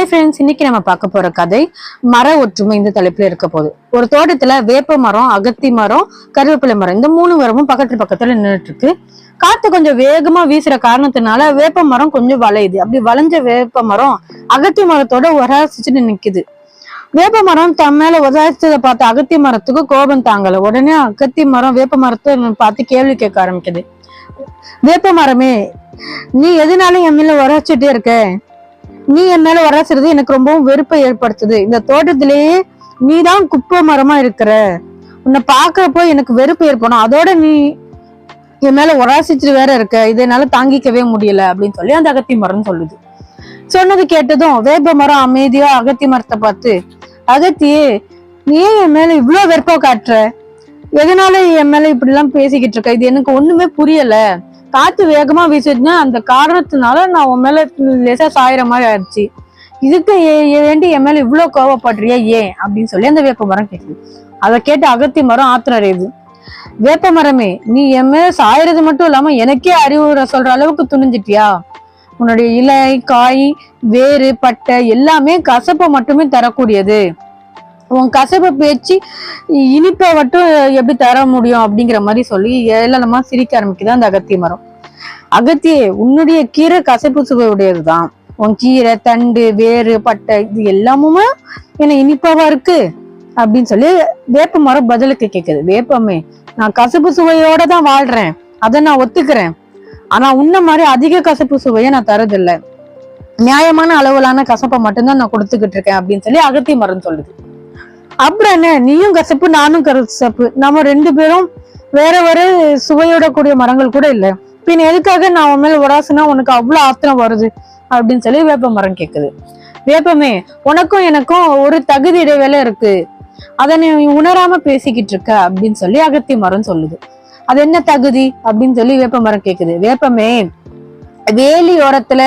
Hi friends, இன்னைக்கு நம்ம பார்க்க போற கதை மர ஒற்றுமை இந்த தலைப்புல இருக்க போகுது. ஒரு தோட்டத்துல வேப்ப மரம், அகத்தி மரம், கருவேப்பிலை மரம் இந்த 3 மரமும் பக்கத்துல நின்றுட்டு இருக்கு. காத்து கொஞ்சம் வேகமா வீசுற காரணத்தினால வேப்ப மரம் கொஞ்சம் வளையுது. அப்படி வளைஞ்ச வேப்ப மரம் அகத்தி மரத்தோட உராசிச்சுட்டு நிக்குது. வேப்ப மரம் தன் மேல உதாரிச்சதை பார்த்து அகத்தி மரத்துக்கு கோபம் தாங்கல. உடனே அகத்தி மரம் வேப்ப மரத்தை பார்த்து கேள்வி கேட்க ஆரம்பிக்குது. வேப்ப மரமே, நீ எதனால என் மேல உரைச்சிட்டே இருக்க? நீ என் மேல வராசுறது எனக்கு ரொம்பவும் வெறுப்பை ஏற்படுத்துது. இந்த தோட்டத்திலேயே நீதான் குப்பை மரமா இருக்கிற. உன்னை பாக்குறப்போ எனக்கு வெறுப்பு ஏற்படும். அதோட நீ என் மேல உராசிச்சுட்டு வேற இருக்க. இதனால தாங்கிக்கவே முடியல அப்படின்னு சொல்லி அந்த அகத்தி மரம் சொல்லுது. சொன்னது கேட்டதும் வேப்ப மரம் அமைதியா அகத்தி மரத்தை பார்த்து, அகத்தியே, நீ என் மேல இவ்வளவு வெறுப்பா காட்டுற? எதனால என் மேல இப்படி எல்லாம் பேசிக்கிட்டு இருக்க? இது எனக்கு ஒண்ணுமே புரியல. காத்து வேகமா வீசுச்சுன்னா அந்த காரணத்தினால நான் உன் மேல லேசா சாயிற மாதிரி ஆயிடுச்சு. இதுக்கு வேண்டி என் மேல இவ்வளவு கோவப்படுறியா ஏன் அப்படின்னு சொல்லி அந்த வேப்ப மரம் கேட்குது. அதை கேட்டு அகத்தி மரம் ஆத்திரம் அடையுது. வேப்ப மரமே, நீ என் மேல சாயறது மட்டும் இல்லாம எனக்கே அறிவுரை சொல்ற அளவுக்கு துணிஞ்சிட்டியா? உன்னுடைய இலை, காய், வேறு, பட்டை எல்லாமே கசப்பை மட்டுமே தரக்கூடியது. உன் கசப்பை பேச்சு இனிப்பை மட்டும் எப்படி தர முடியும் அப்படிங்கிற மாதிரி சொல்லி ஏளனமா சிரிக்க ஆரம்பிக்குது அந்த அகத்திய மரம். அகத்தியே, உன்னுடைய கீரை கசப்பு சுவை உடையதுதான். உன் கீரை, தண்டு, வேறு, பட்டை இது எல்லாமுமே என்ன இனிப்பாவா இருக்கு அப்படின்னு சொல்லி வேப்ப மரம் பதிலுக்கு கேக்குது. வேப்பமே, நான் கசப்பு சுவையோட தான் வாழ்றேன், அதை நான் ஒத்துக்கிறேன். ஆனா உன்ன மாதிரி அதிக கசப்பு சுவையை நான் தரதில்லை. நியாயமான அளவிலான கசப்பை மட்டும்தான் நான் கொடுத்துக்கிட்டு இருக்கேன் அப்படின்னு சொல்லி அகத்திய மரம் சொல்லுது. அப்புறம் என்ன, நீயும் கசப்பு நானும் கசப்பு, நம்ம 2 பேரும் வேற வேற சுவையோட கூடிய மரங்கள் கூட இல்லை. பின் எதுக்காக நான் உன் மேல உராசுனா உனக்கு அவ்வளவு ஆத்திரம் வருது அப்படின்னு சொல்லி வேப்ப மரம் கேக்குது. வேப்பமே, உனக்கும் எனக்கும் ஒரு தகுதி இடைவேளை இருக்கு, அதை நீ உணராம பேசிக்கிட்டு இருக்க அப்படின்னு சொல்லி அகத்திய மரம் சொல்லுது. அது என்ன தகுதி அப்படின்னு சொல்லி வேப்ப மரம் கேக்குது. வேப்பமே, வேலி ஓரத்துல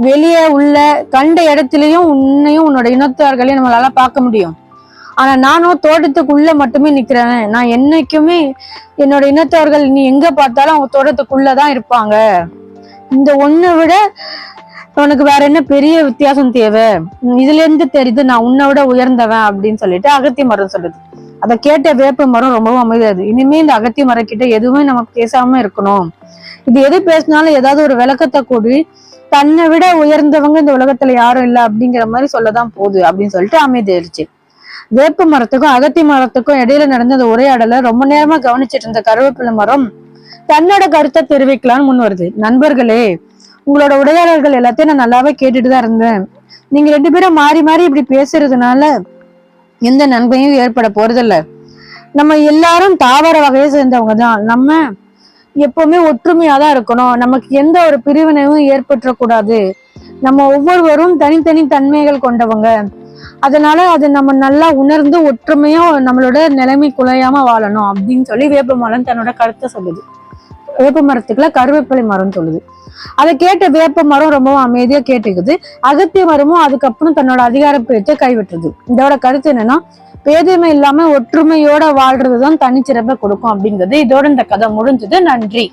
வெளியே உள்ள கண்ட இடத்துலயும் உன்னையும் உன்னோட இனத்தார்களையும் நம்மளால பார்க்க முடியும். ஆனா நானும் தோட்டத்துக்குள்ள மட்டுமே நிக்கிறேன். நான் என்னைக்குமே என்னோட இனத்தவர்கள் நீ எங்க பார்த்தாலும் அவங்க தோட்டத்துக்குள்ளதான் இருப்பாங்க. இந்த ஒன்னை விட உனக்கு வேற என்ன பெரிய வித்தியாசம் தேவை? இதுல இருந்து தெரியுது நான் உன்னை விட உயர்ந்தவன் அப்படின்னு சொல்லிட்டு அகத்திய மரம் சொல்லுது. அதை கேட்ட வேப்ப மரம் ரொம்பவும் அமைதியாது. இனிமே இந்த அகத்திய மரம் கிட்ட எதுவுமே நம்ம பேசாம இருக்கணும். இது எது பேசினாலும் ஏதாவது ஒரு விளக்கத்தை கூடி தன்னை விட உயர்ந்தவங்க இந்த உலகத்துல யாரும் இல்லை அப்படிங்கிற மாதிரி சொல்லதான் போகுது அப்படின்னு சொல்லிட்டு அமைதியாயிருச்சு. வேப்ப மரத்துக்கும் அகத்தி மரத்துக்கும் இடையில நடந்த அந்த உரையாடலை ரொம்ப நேரமா கவனிச்சிட்டு இருந்த கருவேப்பிலை மரம் தன்னோட கருத்தை தெரிவிக்கலான்னு முன் வருது. நண்பர்களே, உங்களோட உரையாடல்கள் எல்லாத்தையும் நான் நல்லாவே கேட்டுட்டுதான் இருந்தேன். நீங்க 2 பேரும் மாறி மாறி இப்படி பேசுறதுனால எந்த நன்மையும் ஏற்பட போறதில்ல. நம்ம எல்லாரும் தாவர வகையை சேர்ந்தவங்க தான். நம்ம எப்பவுமே ஒற்றுமையாதான் இருக்கணும். நமக்கு எந்த ஒரு பிரிவினையும் ஏற்பட்டுறக்கூடாது. நம்ம ஒவ்வொருவரும் தனித்தனி தன்மைகள் கொண்டவங்க. அதனால அது நம்ம நல்லா உணர்ந்து ஒற்றுமையா நம்மளோட நிலைமை குலையாம வாழணும் அப்படின்னு சொல்லி வேப்ப மரம் தன்னோட கருத்தை சொல்லுது. வேப்ப மரத்துக்குள்ள கருவேப்பிலை மரம் சொல்லுது. அதை கேட்ட வேப்ப மரம் ரொம்பவும் அமைதியா கேட்டுக்குது. அகத்திய மரமும் அதுக்கப்புறம் தன்னோட அதிகார பேச்சை கைவிட்டுருது. இதோட கருத்து என்னன்னா, பேதமை இல்லாம ஒற்றுமையோட வாழ்றதுதான் தனிச்சிறப்பை கொடுக்கும் அப்படிங்கிறது. இதோட இந்த கதை முடிஞ்சது. நன்றி.